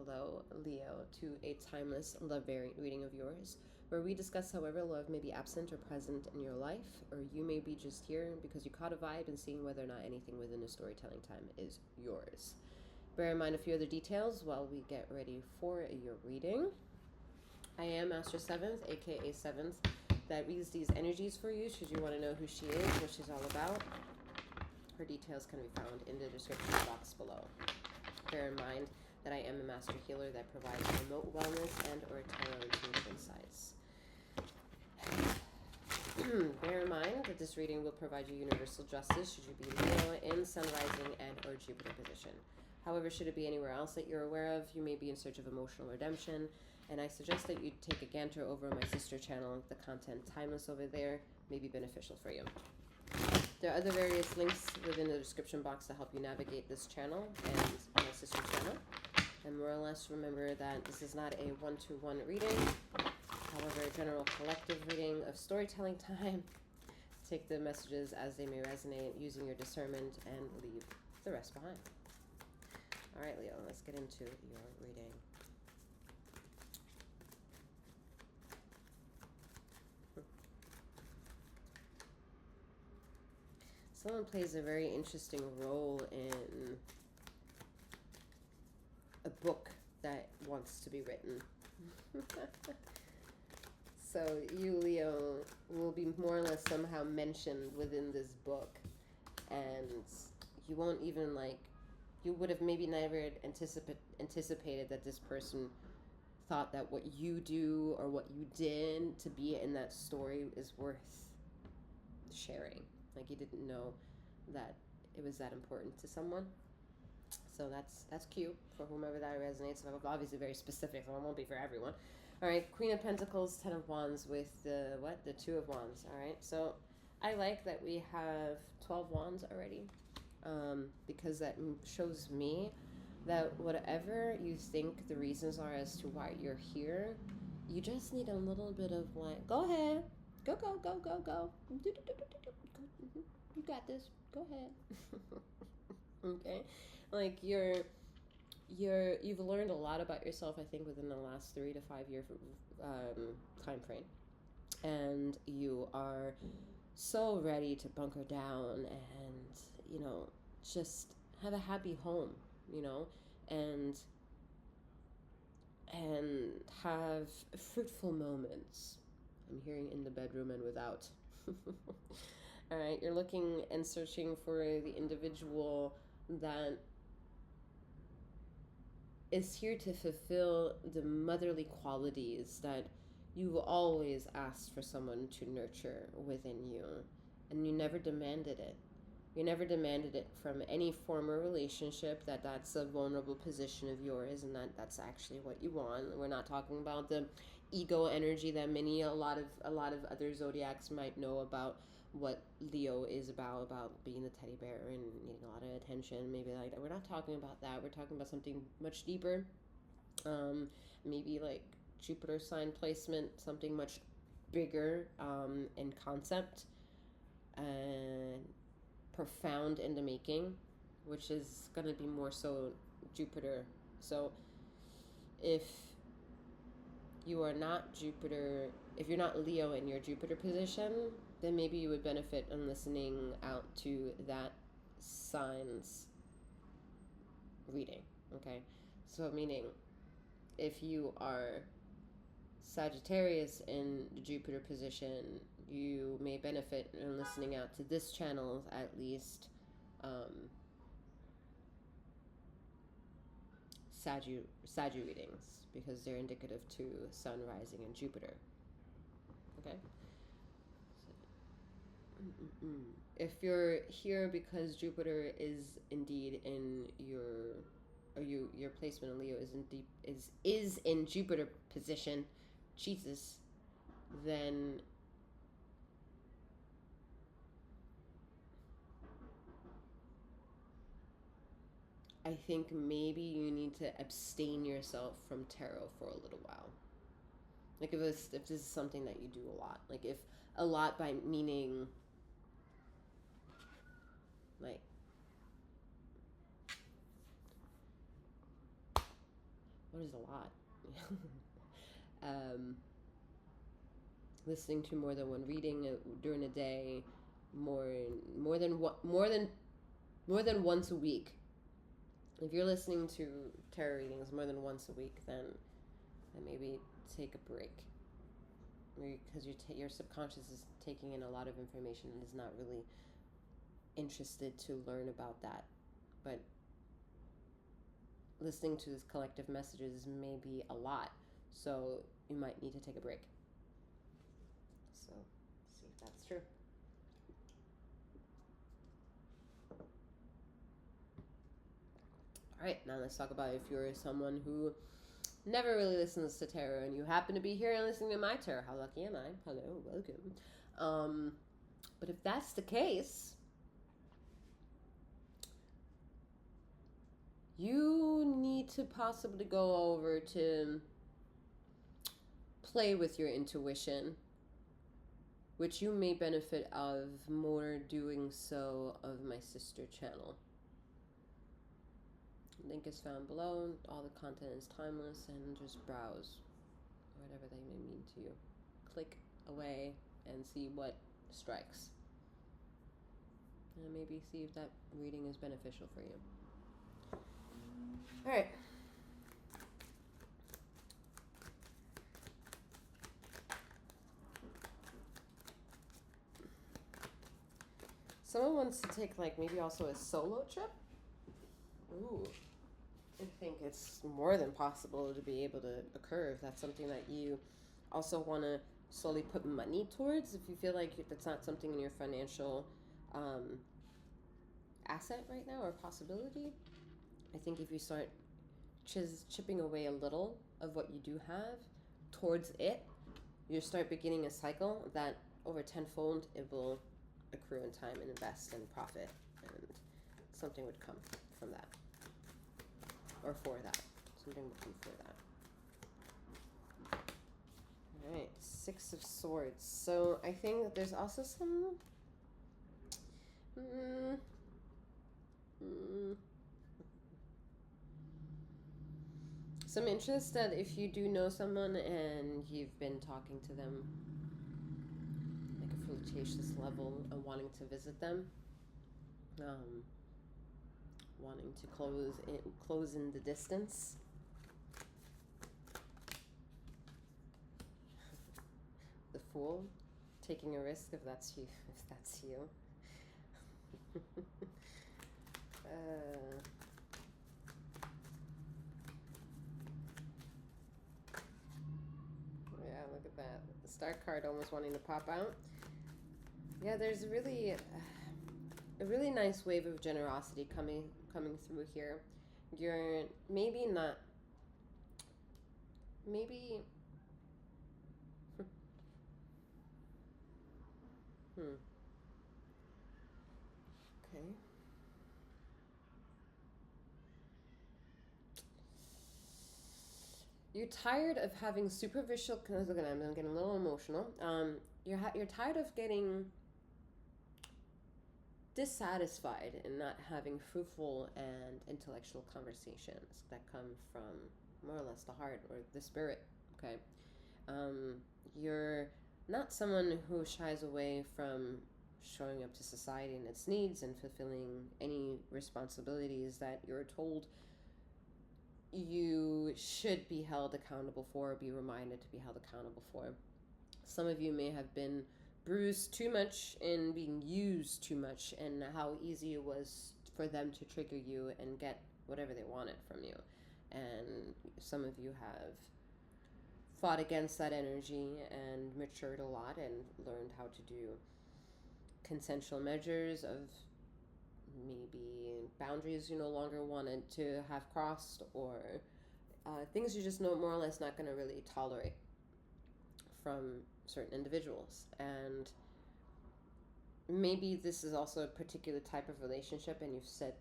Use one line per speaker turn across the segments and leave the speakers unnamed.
Hello, Leo, to a timeless love variant reading of yours, where we discuss however love may be absent or present in your life, or you may be just here because you caught a vibe and seeing whether or not anything within the storytelling time is yours. Bear in mind a few other details while we get ready for your reading. I am Master Seventh, aka Seventh, that reads these energies for you should you want to know who she is, what she's all about. Her details can be found in the description box below. Bear in mind that I am a master healer that provides remote wellness and or tarot intuitive insights. Bear in mind that this reading will provide you universal justice should you be Leo in Sun rising and or Jupiter position. However, should it be anywhere else that you're aware of, you may be in search of emotional redemption, and I suggest that you take a gander over my sister channel. The content, timeless over there, may be beneficial for you. There are other various links within the description box to help you navigate this channel and my sister channel. And more or less remember that this is not a one-to-one reading, however a general collective reading of storytelling time. Take the messages as they may resonate using your discernment and leave the rest behind. All right, Leo, let's get into your reading. Someone plays a very interesting role in a book that wants to be written. So you, Leo, will be more or less somehow mentioned within this book, and you won't even you would have maybe never anticipated that this person thought that what you do or what you did to be in that story is worth sharing. Like you didn't know that it was that important to someone. So that's cute for whomever that resonates. So obviously very specific, so it won't be for everyone. All right, Queen of Pentacles, Ten of Wands with the Two of Wands. All right, so I like that we have 12 Wands already, because that shows me that whatever you think the reasons are as to why you're here, you just need a little bit of go ahead, go. You got this. Go ahead. Okay, like you've learned a lot about yourself, I think, within the last 3 to 5 year time frame, and you are so ready to bunker down and just have a happy home, and have fruitful moments. I'm hearing in the bedroom and without. All right, you're looking and searching for the individual that is here to fulfill the motherly qualities that you've always asked for someone to nurture within you, and you never demanded it. You never demanded it from any former relationship, that's a vulnerable position of yours, and that's actually what you want. We're not talking about the ego energy that a lot of other zodiacs might know about what Leo is about being the teddy bear and needing a lot of attention, maybe like that. We're not talking about that. We're talking about something much deeper. Maybe like Jupiter sign placement, something much bigger in concept and profound in the making, which is going to be more so Jupiter. So if you are not Jupiter, if you're not Leo in your Jupiter position, then maybe you would benefit in listening out to that sign's reading. Okay, so meaning if you are Sagittarius in the Jupiter position, you may benefit in listening out to this channel at least. Saggy readings, because they're indicative to Sun rising in Jupiter. Okay. If you're here because Jupiter is indeed in your placement in Leo is in Jupiter position, Jesus, then I think maybe you need to abstain yourself from tarot for a little while. Like if this is something that you do a lot, like if a lot by meaning like What is a lot? um, Listening to more than one reading during a day, more than more than once a week. If you're listening to tarot readings more than once a week, then maybe take a break, because your subconscious is taking in a lot of information and is not really interested to learn about that. But listening to these collective messages may be a lot, so you might need to take a break. So, see if that's true. All right, now let's talk about if you're someone who never really listens to tarot and you happen to be here and listening to my tarot. How lucky am I? Hello, welcome. But if that's the case, you need to possibly go over to play with your intuition, which you may benefit of more doing so of my sister channel. Link is found below. All the content is timeless, and just browse whatever they may mean to you. Click away and see what strikes, and maybe see if that reading is beneficial for you. All right. Someone wants to take maybe also a solo trip. Ooh. I think it's more than possible to be able to occur if that's something that you also want to slowly put money towards. If you feel like that's not something in your financial asset right now or possibility, I think if you start chipping away a little of what you do have towards it, you start beginning a cycle that over tenfold it will accrue in time and invest and profit, and something would come from that. Or for that. Something would come for that. Alright, Six of Swords. So I think that there's also some interest that if you do know someone and you've been talking to them like a flirtatious level and wanting to visit them, wanting to close in the distance. The Fool, taking a risk if that's you. Yeah, look at that. The Star card almost wanting to pop out. Yeah, there's a really nice wave of generosity coming through here. You're maybe okay. You're tired of having superficial. Look at I'm getting a little emotional. You're tired of getting dissatisfied and not having fruitful and intellectual conversations that come from more or less the heart or the spirit. Okay, you're not someone who shies away from showing up to society and its needs and fulfilling any responsibilities that you're told you should be held accountable for or be reminded to be held accountable for. Some of you may have been bruised too much and being used too much, and how easy it was for them to trigger you and get whatever they wanted from you. And some of you have fought against that energy and matured a lot and learned how to do consensual measures of maybe boundaries you no longer wanted to have crossed, or things you just know more or less not going to really tolerate from certain individuals. And maybe this is also a particular type of relationship, and you've said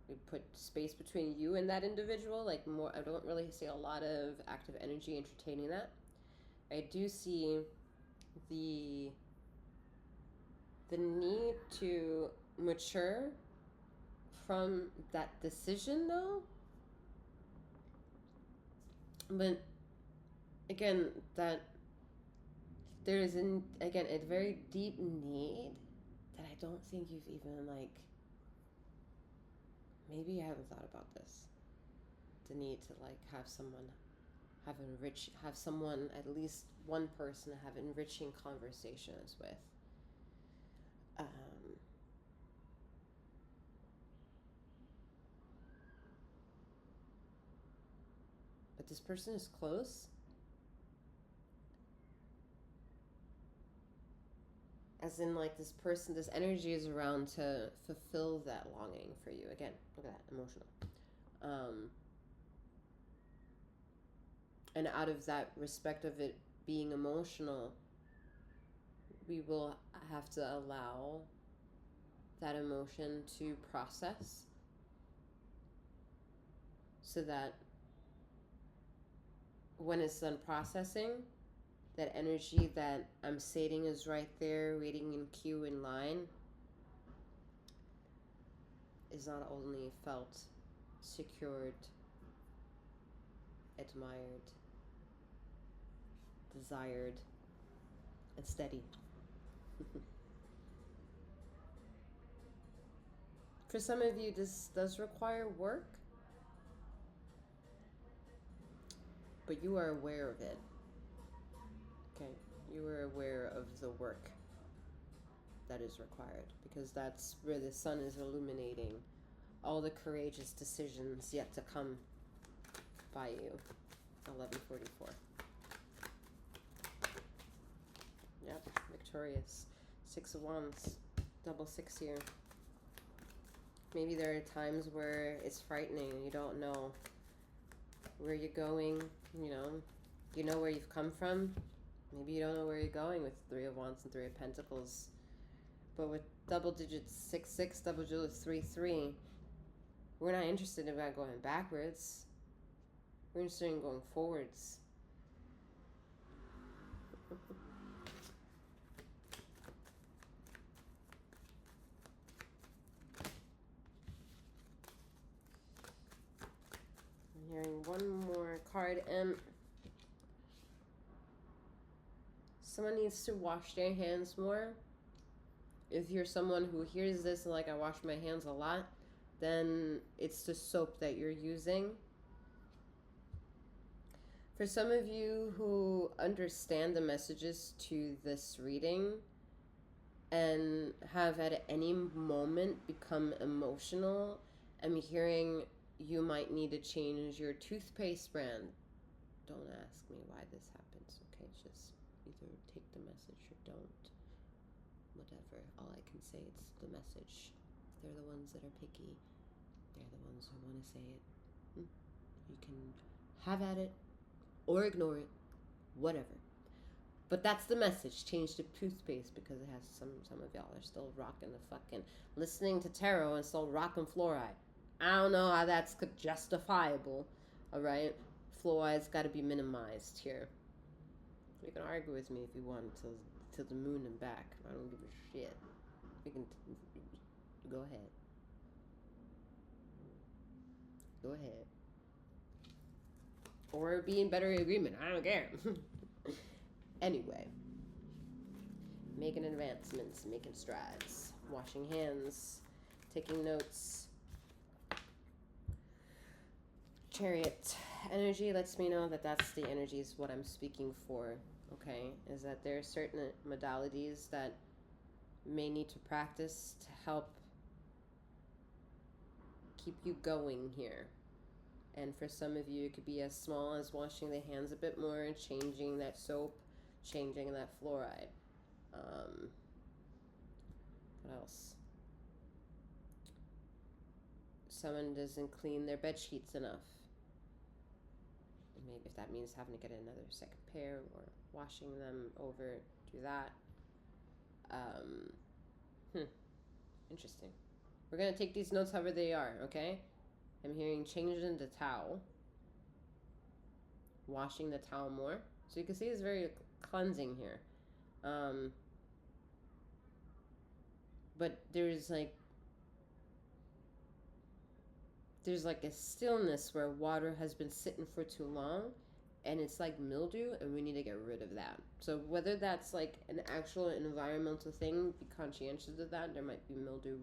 you put space between you and that individual. More, I don't really see a lot of active energy entertaining that. I do see the need to mature from that decision, though. But again, that there is again a very deep need that I don't think you've even like. Maybe you haven't thought about this. The need to like have someone, at least one person, have enriching conversations with. Um, but this person is close. As in, like, this person, this energy is around to fulfill that longing for you. Again, look at that, emotional. And out of that respect of it being emotional, we will have to allow that emotion to process so that when it's done processing, that energy that I'm stating is right there, waiting in queue in line, is not only felt, secured, admired, desired, and steady. For some of you, this does require work, but you are aware of it. Okay, you are aware of the work that is required, because that's where the sun is illuminating all the courageous decisions yet to come by you. 1144. Yep, victorious. 6 of Wands, double 6 here. Maybe there are times where it's frightening and you don't know where you're going. You know where you've come from. Maybe you don't know where you're going with 3 of Wands and 3 of Pentacles. But with double digits 6-6, double digits 3-3, we're not interested in going backwards. We're interested in going forwards. I'm hearing one more card. Someone needs to wash their hands more. If you're someone who hears this and like, I wash my hands a lot, then it's the soap that you're using. For some of you who understand the messages to this reading and have at any moment become emotional, I'm hearing you might need to change your toothpaste brand. Don't ask me why this happens, okay? Just either take the message or don't. Whatever. All I can say, it's the message. They're the ones that are picky. They're the ones who want to say it. You can have at it or ignore it, whatever. But that's the message. Change the toothpaste, because it has some of y'all are still rocking the fucking listening to tarot and still rocking fluoride. I don't know how that's justifiable. All right, fluoride's got to be minimized here. You can argue with me if you want to the moon and back. I don't give a shit. We can go ahead. Go ahead. Or be in better agreement. I don't care. Anyway, making advancements, making strides, washing hands, taking notes. Chariot energy lets me know that that's the energy is what I'm speaking for, okay? Is that there are certain modalities that may need to practice to help keep you going here. And for some of you, it could be as small as washing the hands a bit more, changing that soap, changing that fluoride. What else? Someone doesn't clean their bed sheets enough. Maybe if that means having to get another second pair or washing them over, do that. Interesting. We're going to take these notes however they are, okay? I'm hearing changing the towel. Washing the towel more. So you can see it's very cleansing here. But there's like a stillness where water has been sitting for too long, and it's like mildew, and we need to get rid of that. So whether that's like an actual environmental thing, be conscientious of that. There might be mildew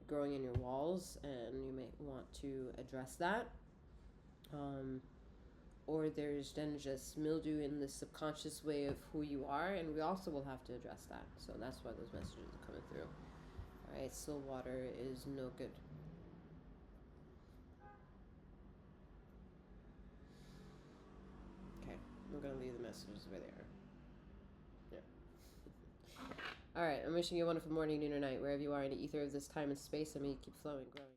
growing in your walls, and you may want to address that. Or there's then just mildew in the subconscious way of who you are, and we also will have to address that. So that's why those messages are coming through. All right, still water is no good. Okay, I'm gonna leave the messages where they are. Yeah. All right, I'm wishing you a wonderful morning, noon, or night, wherever you are in the ether of this time and space, and may you keep flowing, growing.